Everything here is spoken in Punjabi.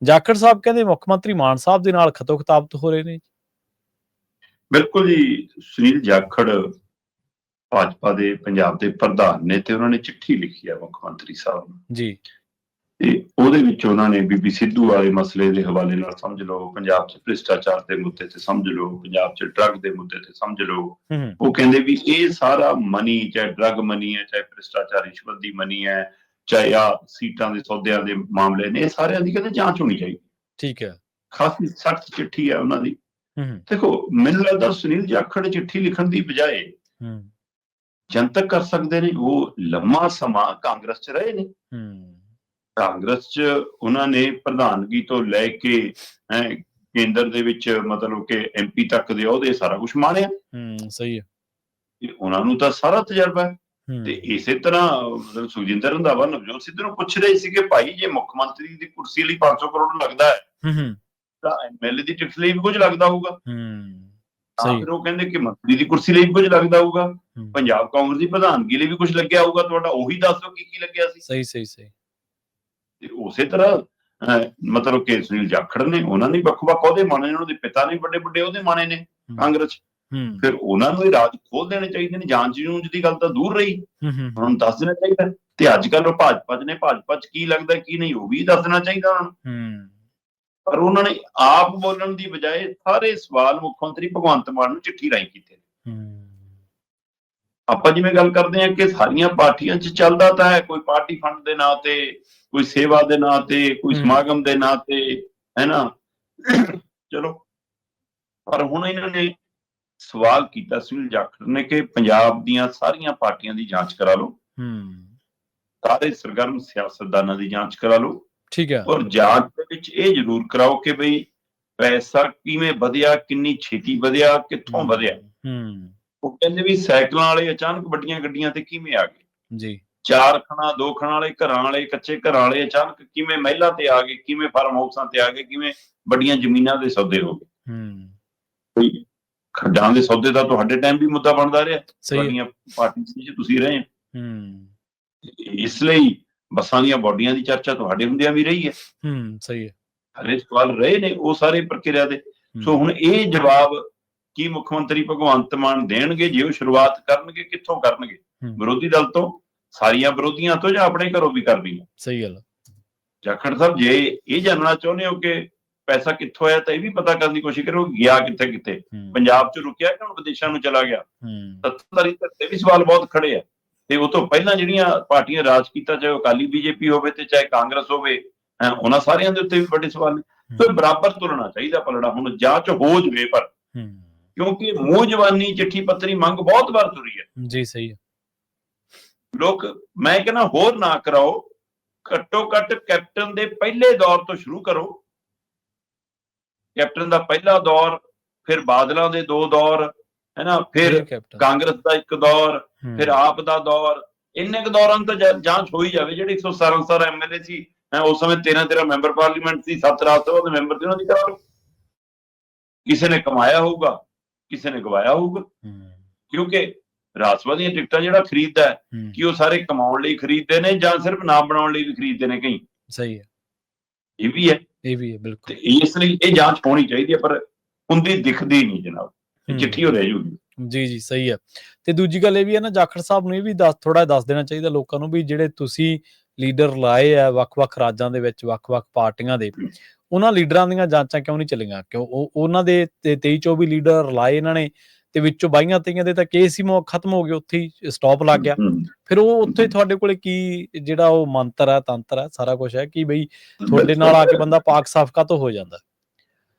ਜਾਖੜ ਸਾਹਿਬ ਕਹਿੰਦੇ ਮੁੱਖ ਮੰਤਰੀ ਮਾਨ ਸਾਹਿਬ ਦੇ ਨਾਲ ਖਤੋ ਖਤਾਬਤ ਹੋ ਰਹੇ ਨੇ। ਬਿਲਕੁਲ ਜੀ, ਸੁਨੀਲ ਜਾਖੜ ਭਾਜਪਾ ਦੇ ਪੰਜਾਬ ਦੇ ਪ੍ਰਧਾਨ ਨੇ ਤੇ ਉਹਨਾਂ ਨੇ ਚਿੱਠੀ ਲਿਖੀ ਆ ਮੁੱਖ ਮੰਤਰੀ ਸਾਹਿਬ ਨੂੰ ਜੀ, ਤੇ ਉਹਦੇ ਵਿੱਚ ਉਹਨਾਂ ਨੇ ਬੀਬੀ ਸਿੱਧੂ ਵਾਲੇ ਮਸਲੇ ਦੇ ਹਵਾਲੇ ਨਾਲ ਸਮਝ ਲਓ, ਪੰਜਾਬ 'ਚ ਭ੍ਰਿਸ਼ਟਾਚਾਰ ਦੇ ਮੁੱਦੇ ਤੇ ਸਮਝ ਲਓ, ਪੰਜਾਬ 'ਚ ਡਰੱਗ ਦੇ ਮੁੱਦੇ ਤੇ ਸਮਝ ਲਓ। ਉਹ ਕਹਿੰਦੇ ਵੀ ਇਹ ਸਾਰਾ ਮਨੀ, ਚਾਹੇ ਡਰੱਗ ਮਨੀ ਹੈ, ਚਾਹੇ ਭ੍ਰਿਸ਼ਟਾਚਾਰ ਰਿਸ਼ਵਤ ਦੀ ਮਨੀ ਹੈ, ਚਾਹੇ ਆ ਸੀਟਾਂ ਦੇ ਸੌਦਿਆਂ ਦੇ ਮਾਮਲੇ ਨੇ, ਇਹ ਸਾਰਿਆਂ ਦੀ ਕਹਿੰਦੇ ਜਾਂਚ ਹੋਣੀ ਚਾਹੀਦੀ। ਠੀਕ ਹੈ, ਖਾਸੀ ਸਖਤ ਚਿੱਠੀ ਹੈ ਉਹਨਾਂ ਦੀ। ਦੇਖੋ, ਮੈਨੂੰ ਲੱਗਦਾ ਸੁਨੀਲ ਜਾਖੜ ਚਿੱਠੀ ਲਿਖਣ ਦੀ ਬਜਾਏ ਜਨਤਕ ਕਰ ਸਕਦੇ ਨੇ। ਉਹ ਲੰਮਾ ਸਮਾਂ ਕਾਂਗਰਸ 'ਚ ਰਹੇ ਨੇ, ਕਾਂਗਰਸ 'ਚ ਉਹਨਾਂ ਨੇ ਪ੍ਰਧਾਨਗੀ ਤੋਂ ਲੈ ਕੇ ਕੇਂਦਰ ਦੇ ਵਿੱਚ ਮਤਲਬ ਕਿ MP ਤੱਕ ਦੇ ਅਹੁਦੇ ਸਾਰਾ ਕੁਝ ਮਾਣਿਆ। ਸਹੀ ਹੈ, ਉਹਨਾਂ ਨੂੰ ਤਾਂ ਸਾਰਾ ਤਜਰਬਾ ਹੈ। ਤੇ ਇਸੇ ਤਰ੍ਹਾਂ ਮਤਲਬ ਸੁਖਜਿੰਦਰ ਰੰਧਾਵਾ ਨਵਜੋਤ ਸਿੱਧੂ ਨੂੰ ਪੁੱਛ ਰਹੇ ਸੀ ਕਿ ਭਾਈ ਜੇ ਮੁੱਖ ਮੰਤਰੀ ਦੀ ਕੁਰਸੀ ਲਈ 500 ਕਰੋੜ ਲੱਗਦਾ ਹੈ ਤਾਂ MLA ਦੀ ਟਿਕਟ ਲਈ ਵੀ ਕੁਝ ਲੱਗਦਾ ਹੋਊਗਾ। ਫਿਰ ਉਹ ਕਹਿੰਦੇ ਕਿ ਮੰਤਰੀ ਦੀ ਕੁਰਸੀ ਲਈ ਵੀ ਕੁਝ ਲੱਗਦਾ ਹੋਊਗਾ, ਪੰਜਾਬ ਕਾਂਗਰਸ ਦੀ ਪ੍ਰਧਾਨਗੀ ਲਈ ਵੀ ਕੁਝ ਲੱਗਿਆ ਹੋਊਗਾ, ਤੁਹਾਡਾ ਉਹੀ ਦੱਸ ਦਿਓ ਕੀ ਲੱਗਿਆ ਸੀ। ਸਹੀ। ਤੇ ਉਸੇ ਤਰ੍ਹਾਂ ਮਤਲਬ ਕਿ ਸੁਨੀਲ ਜਾਖੜ ਨੇ, ਉਹਨਾਂ ਨੇ ਵੱਖ-ਵੱਖ ਉਹਦੇ ਮਾਣੇ ਨੇ, ਉਹਨਾਂ ਦੇ ਪਿਤਾ ਨੇ ਵੱਡੇ ਉਹਦੇ ਮਾਣੇ ਨੇ ਕਾਂਗਰਸ। ਫਿਰ ਉਹਨਾਂ ਨੂੰ ਇਹ ਰਾਜ ਖੋਲ ਦੇਣੇ ਚਾਹੀਦੇ ਨੇ। ਜਾਂਚ ਜੂੰਚ ਦੀ ਗੱਲ ਤਾਂ ਦੂਰ ਰਹੀ, ਉਹਨਾਂ ਨੂੰ ਦੱਸ ਦੇਣਾ ਚਾਹੀਦਾ। ਤੇ ਅੱਜ ਕੱਲ ਉਹ ਭਾਜਪਾ 'ਚ ਨੇ, ਭਾਜਪਾ 'ਚ ਕੀ ਲੱਗਦਾ ਕੀ ਨਹੀਂ ਉਹ ਵੀ ਦੱਸਣਾ ਚਾਹੀਦਾ ਉਹਨਾਂ ਨੂੰ। ਪਰ ਉਹਨਾਂ ਨੇ ਆਪ ਬੋਲਣ ਦੀ ਬਜਾਏ ਸਾਰੇ ਸਵਾਲ ਮੁੱਖ ਮੰਤਰੀ ਭਗਵੰਤ ਮਾਨ ਨੂੰ ਚਿੱਠੀ ਰਾਹੀਂ ਕੀਤੇ। ਆਪਾਂ ਜਿਵੇਂ ਗੱਲ ਕਰਦੇ ਹਾਂ ਕਿ ਸਾਰੀਆਂ ਪਾਰਟੀਆਂ 'ਚ ਚੱਲਦਾ ਤਾਂ ਹੈ, ਕੋਈ ਪਾਰਟੀ ਫੰਡ ਦੇ ਨਾਂ ਤੇ, ਕੋਈ ਸੇਵਾ ਦੇ ਨਾਂ ਤੇ, ਕੋਈ ਸਮਾਗਮ ਦੇ ਨਾਂ ਤੇ, ਹੈ ਨਾ। ਚਲੋ, ਪਰ ਹੁਣ ਇਹਨਾਂ ਨੇ ਸਵਾਲ ਕੀਤਾ ਸੁਨੀਲ ਜਾਖੜ ਨੇ ਕਿ ਪੰਜਾਬ ਦੀਆਂ ਸਾਰੀਆਂ ਪਾਰਟੀਆਂ ਦੀ ਜਾਂਚ ਕਰਾ ਲਓ, ਸਾਰੇ ਸਰਗਰਮ ਸਿਆਸਤਦਾਨਾਂ ਦੀ ਜਾਂਚ ਕਰਾ ਲਓ। ਠੀਕ ਹੈ, ਔਰ ਜਾਂਚ ਦੇ ਵਿੱਚ ਇਹ ਜ਼ਰੂਰ ਕਰਾਓ ਕਿ ਬਈ ਪੈਸਾ ਕਿਵੇਂ ਵਧਿਆ, ਕਿੰਨੀ ਛੇਤੀ ਵਧਿਆ, ਕਿੱਥੋਂ ਵਧਿਆ। ਉਹ ਕਹਿੰਦੇ ਵੀ ਸਾਈਕਲਾਂ ਵਾਲੇ ਅਚਾਨਕ ਵੱਡੀਆਂ ਗੱਡੀਆਂ ਤੇ ਕਿਵੇਂ ਆ ਗਏ ਜੀ, 4 ਖਣਾ 2 ਖਣਾ ਵਾਲੇ ਘਰਾਂ ਵਾਲੇ, ਕੱਚੇ ਘਰਾਂ ਵਾਲੇ ਅਚਾਨਕ ਕਿਵੇਂ ਮਹਿਲਾਂ ਤੇ ਆ ਗਏ, ਕਿਵੇਂ ਫਾਰਮ ਹਾਊਸਾਂ ਤੇ ਆ ਗਏ, ਕਿਵੇਂ ਵੱਡੀਆਂ ਜ਼ਮੀਨਾਂ ਦੇ ਸੌਦੇ ਹੋ ਗਏ। ਖੱਡਾਂ ਦੇ ਸੌਦੇ ਦਾ ਤੁਹਾਡੇ ਟਾਈਮ ਵੀ ਮੁੱਦਾ ਬਣਦਾ ਰਿਹਾ, ਤੁਹਾਡੀਆਂ ਪਾਰਟੀਆਂ 'ਚ ਤੁਸੀਂ ਰਹੇ। ਇਸ ਲਈ ਬੱਸਾਂ ਦੀਆਂ ਬੋਡੀਆਂ ਦੀ ਚਰਚਾ ਤੁਹਾਡੇ ਹੁੰਦਿਆਂ ਵੀ ਰਹੀ ਹੈ। ਸਹੀ ਹੈ, ਹਰੇ ਸਵਾਲ ਰਹੇ ਨੇ ਉਹ ਸਾਰੇ ਪ੍ਰਕਿਰਿਆ ਦੇ। ਸੋ ਹੁਣ ਇਹ ਜਵਾਬ ਕੀ ਮੁੱਖ ਮੰਤਰੀ ਭਗਵੰਤ ਮਾਨ ਦੇਣਗੇ ਜੇ ਉਹ ਸ਼ੁਰੂਆਤ ਕਰਨਗੇ? ਕਿੱਥੋਂ ਕਰਨਗੇ? ਵਿਰੋਧੀ ਦਲ ਤੋਂ, ਸਾਰੀਆਂ ਵਿਰੋਧੀਆਂ ਤੋਂ, ਜਾਂ ਆਪਣੇ ਘਰੋਂ ਵੀ ਕਰਨੀਆਂ? ਸਹੀ ਗੱਲ। ਜਾਖੜ ਸਾਹਿਬ ਜੇ ਇਹ ਜਾਣਨਾ ਚਾਹੁੰਦੇ ਹੋ ਕਿ ਪੈਸਾ ਕਿੱਥੋਂ ਆਇਆ ਤਾਂ ਇਹ ਵੀ ਪਤਾ ਕਰਨ ਦੀ ਕੋਸ਼ਿਸ਼ ਕਰੋ, ਗਿਆ ਕਿੱਥੇ ਪੰਜਾਬ 'ਚ ਰੁਕਿਆ ਕਿ ਹੁਣ ਵਿਦੇਸ਼ਾਂ ਨੂੰ ਚਲਾ ਗਿਆ? ਸੱਤਾਧਾਰੀ ਧਿਰ ਤੇ ਵੀ ਸਵਾਲ ਬਹੁਤ ਖੜੇ ਆ। ਤੇ ਉਹ ਤੋਂ ਪਹਿਲਾਂ ਜਿਹੜੀਆਂ ਪਾਰਟੀਆਂ ਰਾਜ ਕੀਤਾ, ਚਾਹੇ ਅਕਾਲੀ BJP ਹੋਵੇ ਤੇ ਚਾਹੇ ਕਾਂਗਰਸ ਹੋਵੇ, ਉਹਨਾਂ ਸਾਰਿਆਂ ਦੇ ਉੱਤੇ ਵੀ ਵੱਡੇ ਸਵਾਲ ਨੇ। ਤੇ ਬਰਾਬਰ ਤੁਲਣਾ ਚਾਹੀਦਾ ਪਲੜਾ ਹੁਣ ਜਾਂਚ ਹੋ ਜਵੇ। ਪਰ ਕਿਉਂਕਿ ਮੂੰਹ ਜਵਾਨੀ ਚਿੱਠੀ ਪੱਤਰੀ ਮੰਗ ਬਹੁਤ ਵਾਰ ਤੁਰੀ ਹੈ ਜੀ। ਸਹੀ ਹੈ, ਲੋਕ ਮੈਂ ਕਹਿੰਦਾ ਹੋਰ ਨਾ ਕਰਾਓ, ਘੱਟੋ ਘੱਟ ਕੈਪਟਨ ਦੇ ਪਹਿਲੇ ਦੌਰ ਤੋਂ ਸ਼ੁਰੂ ਕਰੋ। ਕੈਪਟਨ ਦਾ ਪਹਿਲਾ ਦੌਰ, ਫਿਰ ਬਾਦਲਾਂ ਦੇ 2 ਦੌਰ, ਹੈ ਨਾ, ਫਿਰ ਕਾਂਗਰਸ ਦਾ 1 ਦੌਰ, ਫਿਰ ਆਪ ਦਾ ਦੌਰ। ਇੰਨੇ ਕੁ ਦੌਰਾਂ ਤਾਂ ਜਾਂਚ ਹੋਈ ਜਾਵੇ। ਜਿਹੜੇ 177 MLA ਸੀ ਉਸ ਸਮੇਂ, 13 ਮੈਂਬਰ ਪਾਰਲੀਮੈਂਟ ਸੀ, 7 ਰਾਜ ਸਭਾ ਦੇ ਮੈਂਬਰ ਸੀ, ਉਹਨਾਂ ਦੀ ਕਰਾ ਲਓ। ਕਿਸੇ ਨੇ ਕਮਾਇਆ ਹੋਊਗਾ, ਕਿਸੇ ਨੇ ਗਵਾਇਆ ਹੋਊਗਾ। ਕਿਉਂਕਿ ਰਾਜ ਸਭਾ ਦੀਆਂ ਟਿਕਟਾਂ ਜਿਹੜਾ ਖਰੀਦਦਾ ਕਿ ਉਹ ਸਾਰੇ ਕਮਾਉਣ ਲਈ ਖਰੀਦਦੇ ਨੇ ਜਾਂ ਸਿਰਫ ਨਾਮ ਬਣਾਉਣ ਲਈ ਵੀ ਖਰੀਦਦੇ ਨੇ ਕਈ। ਸਹੀ ਹੈ, ਇਹ ਵੀ ਹੈ ਬਿਲਕੁਲ। ਇਸ ਲਈ ਇਹ ਜਾਂਚ ਹੋਣੀ ਚਾਹੀਦੀ ਹੈ, ਪਰ ਹੁੰਦੀ ਦਿਖਦੀ ਨਹੀਂ ਜਨਾਬ। ਚਿੱਠੀ ਹੋ ਰਹਿ ਜੂਗੀ। ਜੀ। ਸਹੀ ਹੈ। ਤੇ ਦੂਜੀ ਗੱਲ ਇਹ ਵੀ ਹੈ ਨਾ, ਜਾਖੜ ਸਾਹਿਬ ਨੂੰ ਇਹ ਵੀ ਥੋੜਾ ਦੱਸ ਦੇਣਾ ਚਾਹੀਦਾ ਲੋਕਾਂ ਨੂੰ ਵੀ ਜਿਹੜੇ ਤੁਸੀਂ ਲੀਡਰ ਲਾਏ ਆ ਵੱਖ-ਵੱਖ ਰਾਜਾਂ ਦੇ ਵਿੱਚ, ਵੱਖ-ਵੱਖ ਪਾਰਟੀਆਂ ਦੇ, ਉਹਨਾਂ ਲੀਡਰਾਂ ਦੀਆਂ ਜਾਂਚਾਂ ਕਿਉਂ ਨਹੀਂ ਚੱਲੀਆਂ? ਕਿਉਂ ਉਹਨਾਂ ਦੇ 23-24 ਲੀਡਰ ਲਾਏ ਇਹਨਾਂ ਨੇ ਤੇ ਵਿੱਚੋਂ 22-23 ਦੇ ਤਾਂ ਕੇਸ ਹੀ ਖਤਮ ਹੋ ਗਏ, ਉੱਥੇ ਹੀ ਸਟਾਪ ਲੱਗ ਗਿਆ। ਫਿਰ ਉਹ ਉੱਥੇ ਤੁਹਾਡੇ ਕੋਲੇ ਕੀ ਜਿਹੜਾ ਉਹ ਮੰਤਰ ਹੈ, ਤੰਤਰ ਹੈ, ਸਾਰਾ ਕੁਛ ਹੈ ਕਿ ਬਈ ਤੁਹਾਡੇ ਨਾਲ ਆ ਕੇ ਬੰਦਾ ਪਾਕ ਸਾਫ਼ ਕਾਹਤੋਂ ਹੋ ਜਾਂਦਾ?